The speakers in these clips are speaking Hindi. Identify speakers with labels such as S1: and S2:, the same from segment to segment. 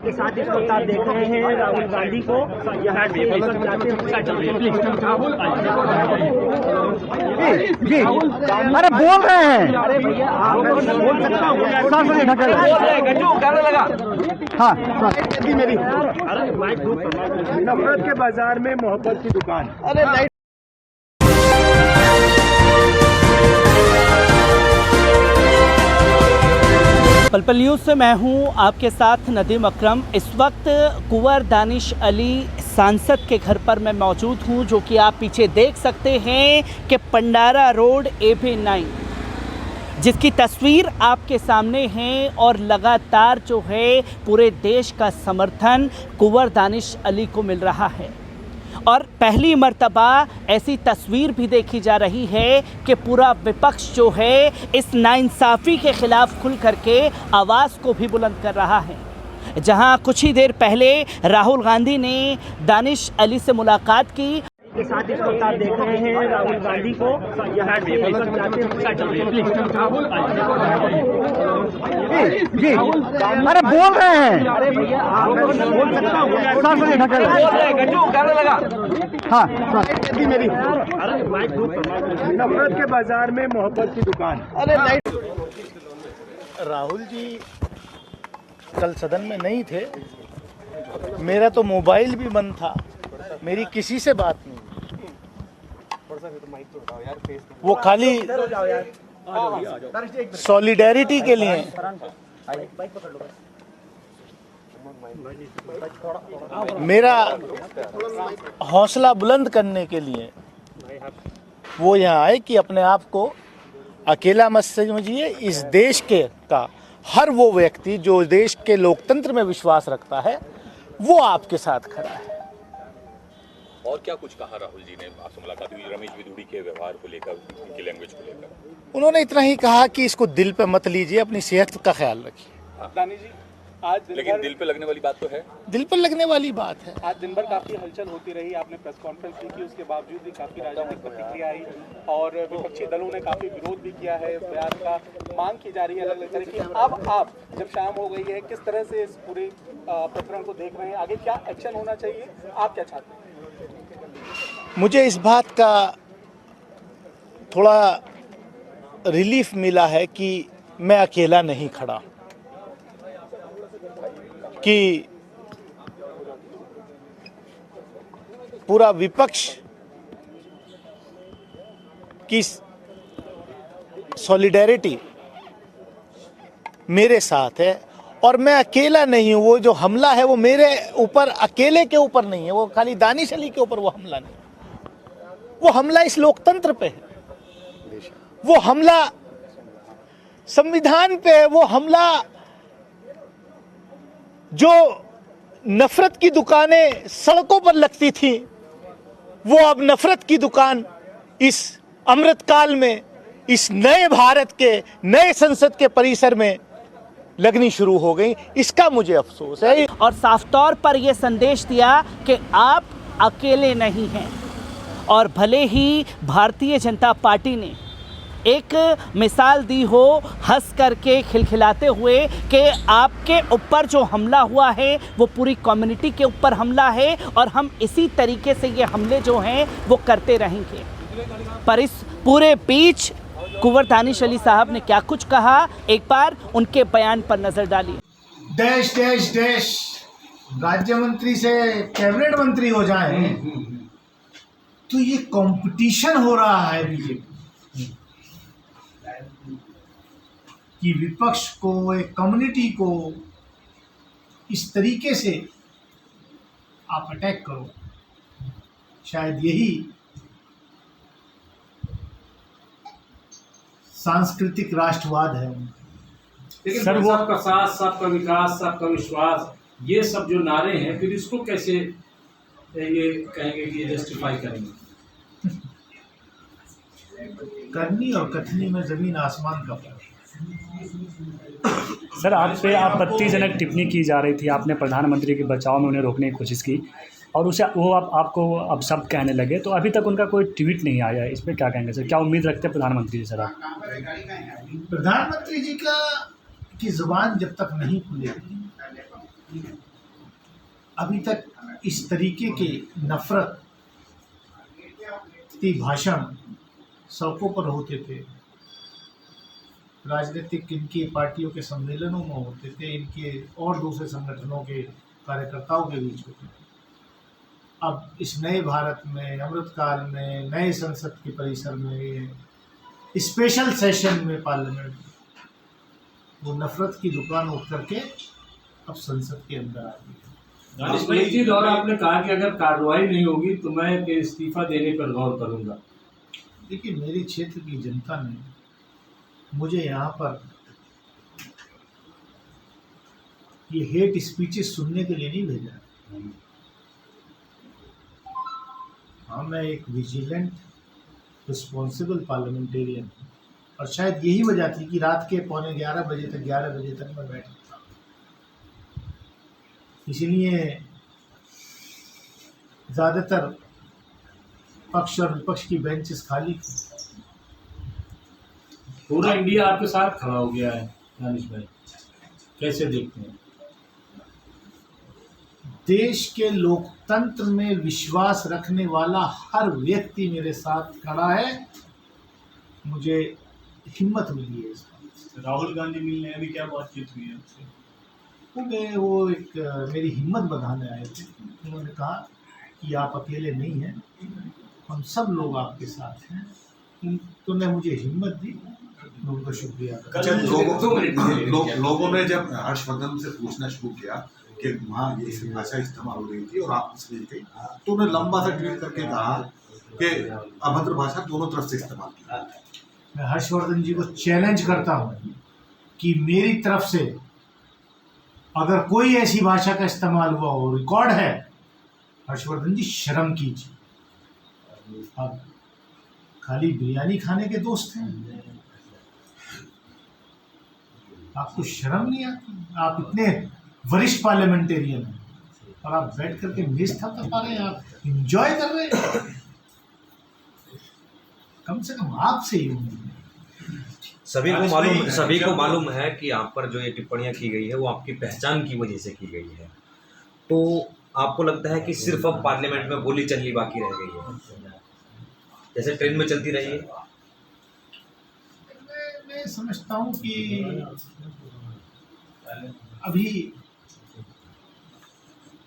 S1: के साथ इस वक्त आप देख रहे हैं राहुल गांधी को यहाँ से
S2: जी अरे बोल रहे हैं।
S1: अरे भैया आप बोल सकता हूँ
S2: हाँ
S1: मेरी नफरत के बाजार में मोहब्बत की दुकान। अरे
S3: पल न्यूज़ से मैं हूं आपके साथ नदीम अकरम। इस वक्त कुंवर दानिश अली सांसद के घर पर मैं मौजूद हूं, जो कि आप पीछे देख सकते हैं कि पंडारा रोड AB9, जिसकी तस्वीर आपके सामने है। और लगातार जो है पूरे देश का समर्थन कुंवर दानिश अली को मिल रहा है। और पहली मर्तबा ऐसी तस्वीर भी देखी जा रही है कि पूरा विपक्ष जो है इस नाइंसाफ़ी के ख़िलाफ़ खुल करके आवाज़ को भी बुलंद कर रहा है। जहां कुछ ही देर पहले राहुल गांधी ने दानिश अली से मुलाकात की।
S1: के साथ इस वक्त आप देख रहे हैं राहुल गांधी को यहाँ से
S2: जी अरे बोल रहे हैं।
S1: अरे भैया आप बोल सकता हूँ
S2: हाँ
S1: मेरी नफरत के बाजार में मोहब्बत की दुकान। अरे
S4: राहुल जी कल सदन में नहीं थे, मेरा तो मोबाइल भी बंद था, मेरी किसी से बात नहीं। वो खाली सॉलिडेरिटी के लिए, मेरा हौसला बुलंद करने के लिए वो यहाँ आए कि अपने आप को अकेला मत समझिए। इस देश के का हर वो व्यक्ति जो देश के लोकतंत्र में विश्वास रखता है वो आपके साथ खड़ा है।
S5: और क्या कुछ कहा राहुल जी ने? आपसे मुलाकात हुई रमेश बिधूड़ी के व्यवहार को लेकर, उनकी लैंग्वेज को लेकर?
S4: उन्होंने इतना ही कहा कि इसको दिल पे मत लीजिए, अपनी सेहत का ख्याल रखिए।
S5: दानिश जी आज लेकिन दिल पे लगने वाली बात तो है।
S4: दिल पर लगने वाली बात है।
S6: आज दिन भर काफी हलचल होती रही, आपने प्रेस कॉन्फ्रेंस की, उसके बावजूद भी काफी राजनीतिक प्रतिक्रिया आई और विपक्षी दलों ने काफी विरोध भी किया है। बयान का मांग की जा रही है अलग अलग तरह की। अब आप जब शाम हो गई है, किस तरह से इस पूरे प्रकरण को देख रहे हैं? आगे क्या एक्शन होना चाहिए, आप क्या चाहते हैं?
S4: मुझे इस बात का थोड़ा रिलीफ मिला है कि मैं अकेला नहीं खड़ा, कि पूरा विपक्ष की सॉलिडेरिटी मेरे साथ है और मैं अकेला नहीं हूं। वो जो हमला है वो मेरे ऊपर अकेले के ऊपर नहीं है, वो खाली दानिश अली के ऊपर वो हमला नहीं, वो हमला इस लोकतंत्र पे है, वो हमला संविधान पे है, वो हमला जो नफरत की दुकानें सड़कों पर लगती थी, वो अब नफरत की दुकान इस अमृतकाल में, इस नए भारत के नए संसद के परिसर में लगनी शुरू हो गई। इसका मुझे अफसोस है।
S3: और साफ तौर पर यह संदेश दिया कि आप अकेले नहीं हैं। और भले ही भारतीय जनता पार्टी ने एक मिसाल दी हो हंस करके खिलखिलाते हुए कि आपके ऊपर जो हमला हुआ है वो पूरी कम्युनिटी के ऊपर हमला है और हम इसी तरीके से ये हमले जो हैं वो करते रहेंगे। पर इस पूरे बीच कुंवर दानिश अली साहब ने क्या कुछ कहा, एक बार उनके बयान पर नजर डालिए।
S7: देश देश देश राज्य मंत्री से कैबिनेट मंत्री हो जाए तो ये कंपटीशन हो रहा है बीजेपी कि विपक्ष को, एक कम्युनिटी को इस तरीके से आप अटैक करो। शायद यही सांस्कृतिक राष्ट्रवाद है।
S8: लेकिन सर वो सबका साथ, सबका विकास, सबका विश्वास, ये सब जो नारे हैं, फिर इसको कैसे ये कहेंगे कि जस्टिफाई करेंगे?
S7: करनी और कथनी में जमीन आसमान का फर्क।
S9: सर आप पे आपत्तिजनक टिप्पणी की जा रही थी, आपने प्रधानमंत्री के बचाव में उन्हें रोकने की कोशिश की और उसे वो आपको अब सब कहने लगे, तो अभी तक उनका कोई ट्वीट नहीं आया है। इस पर क्या कहेंगे सर? क्या उम्मीद रखते हैं प्रधानमंत्री जी सर आप?
S7: प्रधानमंत्री जी की जुबान जब तक नहीं खुलेगी अभी तक इस तरीके के नफरत के भाषण सड़कों पर होते थे, राजनीतिक इनकी पार्टियों के सम्मेलनों में होते थे, इनके और दूसरे संगठनों के कार्यकर्ताओं के बीच होते थे। अब इस नए भारत में, अमृतकाल में, नए संसद के परिसर में, स्पेशल सेशन में पार्लियामेंट, वो नफरत की दुकान उठ करके अब संसद के अंदर आ गई है।
S8: एक चीज और आपने कहा कि अगर कार्रवाई नहीं होगी तो मैं इस्तीफा देने पर गौर करूंगा।
S7: देखिए, मेरे क्षेत्र की जनता ने मुझे यहाँ पर ये हेट स्पीचेस सुनने के लिए नहीं भेजा। हाँ, मैं एक विजिलेंट रिस्पॉन्सिबल पार्लियामेंटेरियन, और शायद यही वजह थी कि रात के 11:15 बजे तक 11 बजे तक मैं बैठा था। इसीलिए ज़्यादातर पक्ष और विपक्ष की बेंचेस खाली थी।
S8: पूरा इंडिया आपके साथ खड़ा हो गया है दानिश भाई, कैसे देखते हैं?
S7: देश के लोकतंत्र में विश्वास रखने वाला हर व्यक्ति मेरे साथ खड़ा है। मुझे हिम्मत मिली है इस बात।
S10: राहुल गांधी मिलने अभी क्या बातचीत हुई है आपसे?
S7: वो एक मेरी हिम्मत बढ़ाने आए थे। उन्होंने कहा कि आप अकेले नहीं हैं, हम सब लोग आपके साथ हैं। उन्होंने मुझे हिम्मत दी, मैं उनका शुक्रिया करता हूं।
S11: लोगों ने जब हर्षवर्धन से पूछना शुरू किया कि वहाँ ये भाषा इस्तेमाल हो रही थी और आप उसमें गई, तो उन्होंने लंबा सा ट्वीट करके कहा कि अभद्र भाषा दोनों तरफ से इस्तेमाल की।
S7: मैं हर्षवर्धन जी को चैलेंज करता हूँ कि मेरी तरफ से अगर कोई ऐसी भाषा का इस्तेमाल हुआ हो, रिकॉर्ड है, हर्षवर्धन जी शर्म कीजिए। आप खाली बिरयानी खाने के दोस्त हैं, आपको शर्म नहीं आती? आप इतने वरिष्ठ पार्लियामेंटेरियन हैं और आप बैठ करके मेज थपथपा पा रहे हैं, आप एंजॉय कर रहे हैं। कम से कम आपसे ही उम्मीद है।
S12: सभी को मालूम है कि आप पर जो ये टिप्पणियां की गई है वो आपकी पहचान की वजह से की गई है, तो आपको लगता है कि सिर्फ अब पार्लियामेंट में बोली चलनी बाकी रह गई है, जैसे ट्रेन में चलती रही है?
S7: मैं समझता हूँ कि अभी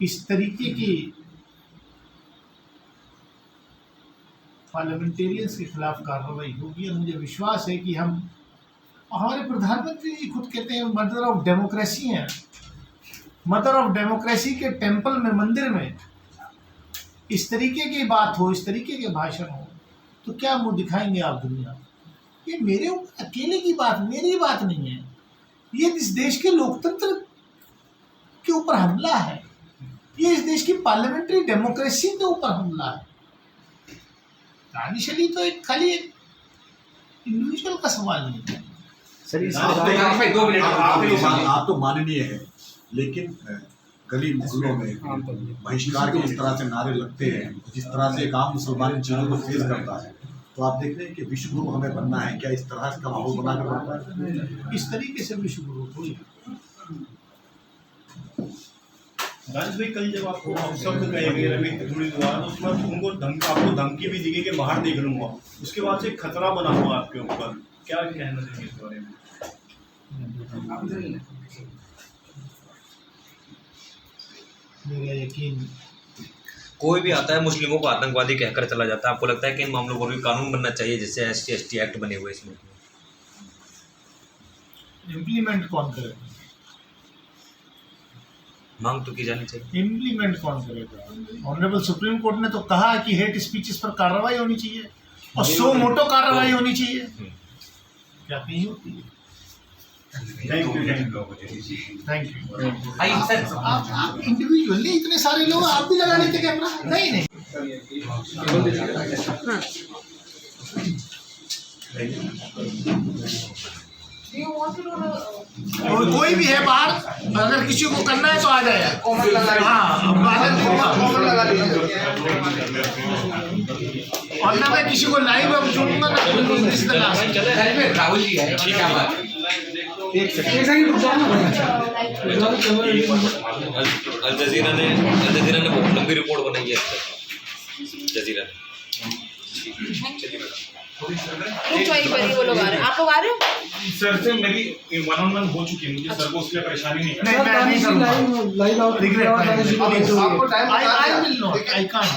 S7: इस तरीके की पार्लियामेंटेरियंस के खिलाफ कार्रवाई होगी, और मुझे विश्वास है कि हम, हमारे प्रधानमंत्री जी खुद कहते हैं मदर ऑफ डेमोक्रेसी हैं। मदर ऑफ डेमोक्रेसी के टेंपल में, मंदिर में इस तरीके की बात हो, इस तरीके के भाषण हो, तो क्या मुंह दिखाएंगे आप दुनिया? ये मेरे अकेले की बात, मेरी बात नहीं है, ये इस देश के लोकतंत्र के ऊपर हमला है, ये इस देश की पार्लियामेंट्री डेमोक्रेसी के ऊपर हमला है। दानिश अली तो एक खाली एक इंडिविजुअल का सवाल नहीं है।
S11: आप तो माननीय है, लेकिन गली मोहल्लों में बहिष्कार के जिस तरह से नारे लगते हैं, जिस तरह से एक आम मुसलमान इन चीज़ों को फेस करता है, तो आप देख रहे हैं कि विश्व गुरु हमें बनना है, क्या इस तरह का माहौल बनाकर बनना है?
S7: इस तरीके से विश्व गुरु थोड़ी।
S10: दानिश भाई, कल जब आपको शब्द कहे गए रमेश त्रिपुरी द्वारा, उसमें उनको आपको धमकी भी दी गई कि बाहर देख लूंगा, उसके बाद से खतरा बना हुआ आपके ऊपर, क्या कहना चाहिए इस बारे में?
S7: मेरा यकीन,
S12: कोई भी आता है मुस्लिमों को आतंकवादी कहकर चला जाता है, आपको लगता है कि इन मामलों पर भी कानून बनना चाहिए जिससे SC/ST एक्ट बने हुए इसमें?
S7: इम्प्लीमेंट कौन करेगा?
S12: मांग तो की जानी चाहिए।
S7: इम्प्लीमेंट कौन करेगा? ऑनरेबल सुप्रीम कोर्ट ने तो कहा कि हेट स्पीचेस पर कार्रवाई होनी चाहिए और सो मोटो कार्रवाई होनी चाहिए, क्या कहीं होती है?
S10: Thank you.
S7: Thank you. आप इंडिविजुअली इतने सारे लोग, आप भी लगा लेते कैमरा? नहीं नहीं, और कोई भी है बाहर, अगर किसी को करना है तो आ जाए। हाँ, और ना मैं किसी को लाइव अब जोड़ूंगा ना। राहुल जी है,
S12: अल जजीरा ने बहुत लंबी रिपोर्ट बनाई है इस पर, जजीरा ने।
S13: वो लोग आ रहे हैं, आप लोग आ रहे हो?
S10: सर से मेरी 1-on-1 हो चुकी है, मुझे सर को उसके लिए परेशानी नहीं है।
S7: नहीं, मैं नहीं करूंगा। रिग्रेट आपको टाइम बता दिया। आई कांट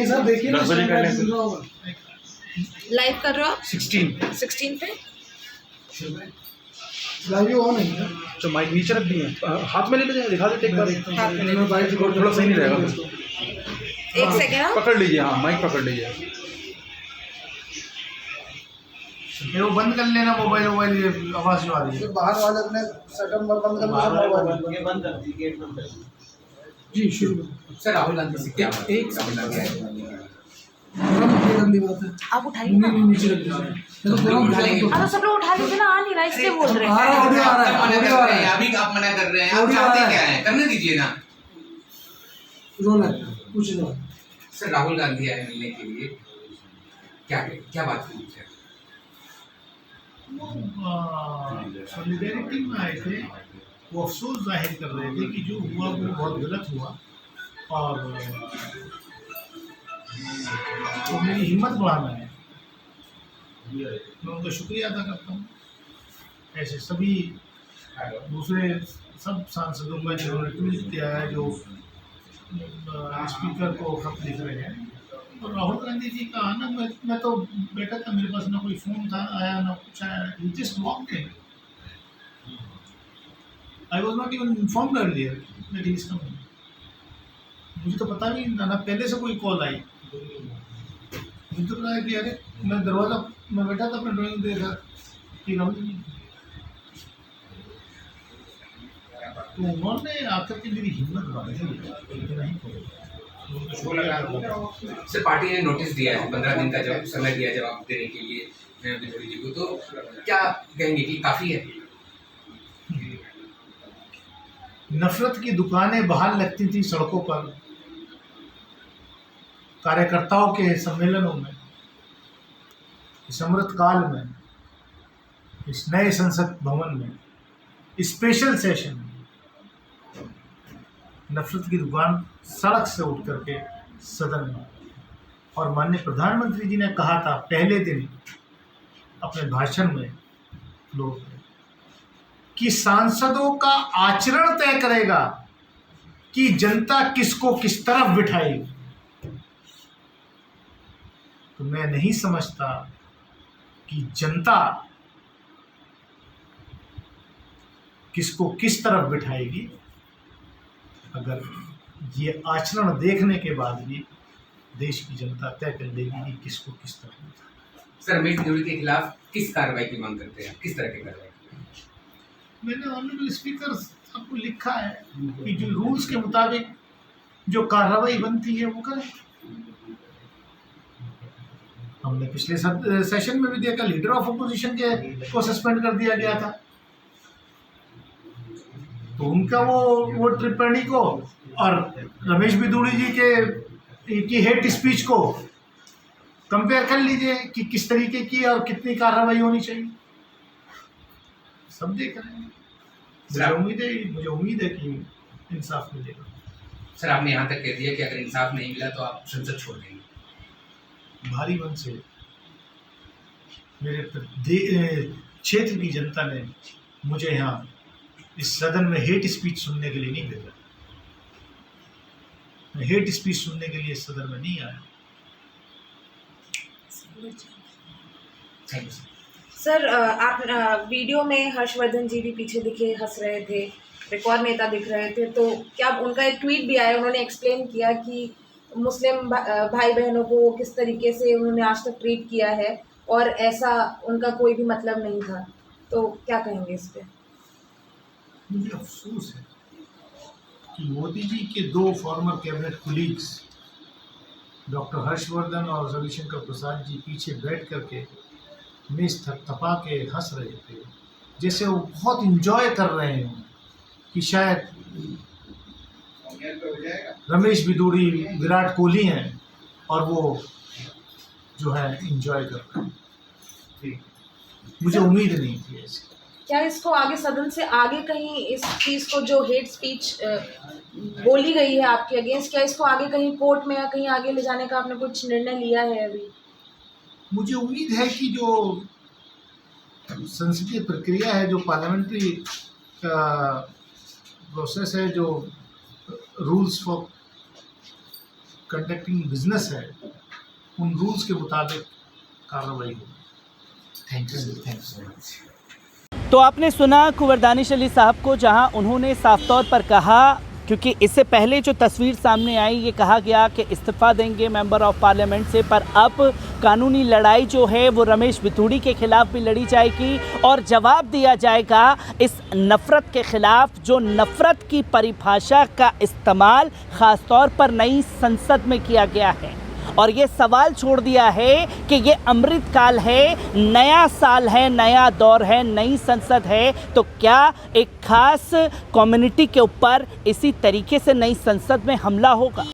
S10: सर देखिए ना,
S13: लाइव कर रहे हो आप?
S7: 16
S13: पे
S7: लाइव ऑन है।
S10: तो माइक नीचे रख दिए, हाथ में ले लीजिए, दिखा देते एक बार।
S13: हाथ में ले
S10: बाइक रिकॉर्ड थोड़ा सही नहीं रहेगा।
S13: एक सेकंड
S10: पकड़ लीजिए, हाँ माइक पकड़ लीजिए।
S7: ये वो बंद कर लेना मोबाइल, ये आवाज जो आ रही है। बाहर वाले अपने सेटअप बंद कर मोबाइल बंद कर दी, गेट बंद कर दी। जी शुरू।
S6: सर राहुल गांधी से क्या एक
S7: गंदी बात है।
S13: आप उठाइए ना,
S7: नीचे रख दीजिए।
S13: तो सब लोग उठा लीजिए ना, आ नहीं रहा इसलिए बोल रहे हैं।
S6: अभी आप मना कर रहे हैं, आप चाहते क्या है, करने दीजिए ना।
S7: कुछ नहीं।
S6: सर राहुल गांधी आए मिलने के लिए, क्या बात हुई है?
S7: सॉलिडेरिटी में आए थे, वो अफसोस जाहिर कर रहे थे कि जो हुआ वो बहुत गलत हुआ, और तो मेरी हिम्मत बढ़ाना है। मैं उनका शुक्रिया अदा करता हूँ। ऐसे सभी दूसरे सब सांसदों का जिन्होंने ट्वीट किया है, जो स्पीकर को खत लिख रहे हैं। और राहुल गांधी जी का आना, मैं तो बैठा था, मेरे पास ना कोई फोन था आया ना कुछ आया। He just walked in. I was not even informed earlier that he is coming. मुझे तो पता भी ना पहले से कोई कॉल आई। मुझे तो पता है कि अरे मैं दरवाजा में बैठा था, अपने ड्राइंग देखा कि राहुल जी, तो उन्होंने आकर के मेरी हिम्मत बढ़ाई।
S6: सर पार्टी ने नोटिस दिया है, 15 दिन का जब समय दिया जवाब देने के लिए बिधूड़ी जी को, तो क्या कहेंगे कि काफी है?
S7: नफरत की दुकानें बाहर लगती थी सड़कों पर, कार्यकर्ताओं के सम्मेलनों में, इस अमृत काल में, इस नए संसद भवन में, स्पेशल सेशन में नफरत की दुकान सड़क से उठ करके सदन में। और माननीय प्रधानमंत्री जी ने कहा था पहले दिन अपने भाषण में लोग कि सांसदों का आचरण तय करेगा कि जनता किसको किस तरफ बिठाएगी। तो मैं नहीं समझता कि जनता किसको किस तरफ बिठाएगी, अगर ये आचरण देखने के बाद भी देश की जनता तय कर लेगी कि किसको किस तरफ।
S6: सर रमेश बिधूड़ी के खिलाफ किस कार्रवाई की मांग करते हैं, किस तरह की कार्रवाई?
S7: मैंने ऑनरेबल स्पीकर आपको लिखा है कि जो रूल्स के मुताबिक जो कार्रवाई बनती है वो करें। हमने पिछले सेशन में भी देखा, लीडर ऑफ अपोजिशन के को सस्पेंड कर दिया गया था। तो उनका वो टिप्पणी को और रमेश बिधूड़ी जी की हेट स्पीच को कंपेयर कर लीजिए कि किस तरीके की और कितनी कार्रवाई होनी चाहिए। सब देख रहे हैं। मुझे उम्मीद है कि इंसाफ मिलेगा।
S6: सर आपने यहाँ तक कह दिया कि अगर इंसाफ नहीं मिला तो आप संसद छोड़ देंगे।
S7: भारी मन से मेरे क्षेत्र की जनता ने मुझे यहाँ इस सदन में हेट स्पीच सुनने के लिए नहीं भेजा। मैं हेट स्पीच सुनने के लिए इस सदन में नहीं आया।
S6: थैंक यू
S13: सर, आप वीडियो में हर्षवर्धन जी भी पीछे दिखे, हंस रहे थे, एक और नेता दिख रहे थे, तो क्या उनका एक ट्वीट भी आया, उन्होंने एक्सप्लेन किया कि मुस्लिम भाई बहनों को किस तरीके से उन्होंने आज तक ट्रीट किया है और ऐसा उनका कोई भी मतलब नहीं था, तो क्या कहेंगे इस पर?
S7: मुझे अफसोस है कि मोदी जी के दो former cabinet colleagues doctor Harshvardhan और रविशंकर प्रसाद जी पीछे बैठ करके मेज थपथपा के हंस रहे थे, जैसे वो बहुत इंजॉय कर रहे हैं कि शायद रमेश बिधूड़ी विराट कोहली हैं और वो जो है इंजॉय कर रहे हैं। मुझे उम्मीद नहीं थी ऐसी।
S13: क्या इसको आगे सदन से आगे कहीं इस चीज़ को जो हेट स्पीच बोली गई है आपके अगेंस्ट, क्या इसको आगे कहीं कोर्ट में या कहीं आगे ले जाने का आपने कुछ निर्णय लिया है अभी?
S7: मुझे उम्मीद है कि जो संसदीय प्रक्रिया है, जो पार्लियामेंट्री प्रोसेस है, जो रूल्स फॉर कंडक्टिंग बिजनेस है, उन रूल्स के मुताबिक कार्रवाई होगी। Thank you so much.
S3: तो आपने सुना कुंवर दानिश अली साहब को, जहां उन्होंने साफ तौर पर कहा, क्योंकि इससे पहले जो तस्वीर सामने आई ये कहा गया कि इस्तीफ़ा देंगे मेंबर ऑफ पार्लियामेंट से, पर अब कानूनी लड़ाई जो है वो रमेश बिथूड़ी के खिलाफ भी लड़ी जाएगी और जवाब दिया जाएगा इस नफ़रत के ख़िलाफ़, जो नफ़रत की परिभाषा का इस्तेमाल ख़ास तौर पर नई संसद में किया गया है। और ये सवाल छोड़ दिया है कि ये अमृत काल है, नया साल है, नया दौर है, नई संसद है, तो क्या एक खास कम्युनिटी के ऊपर इसी तरीके से नई संसद में हमला होगा?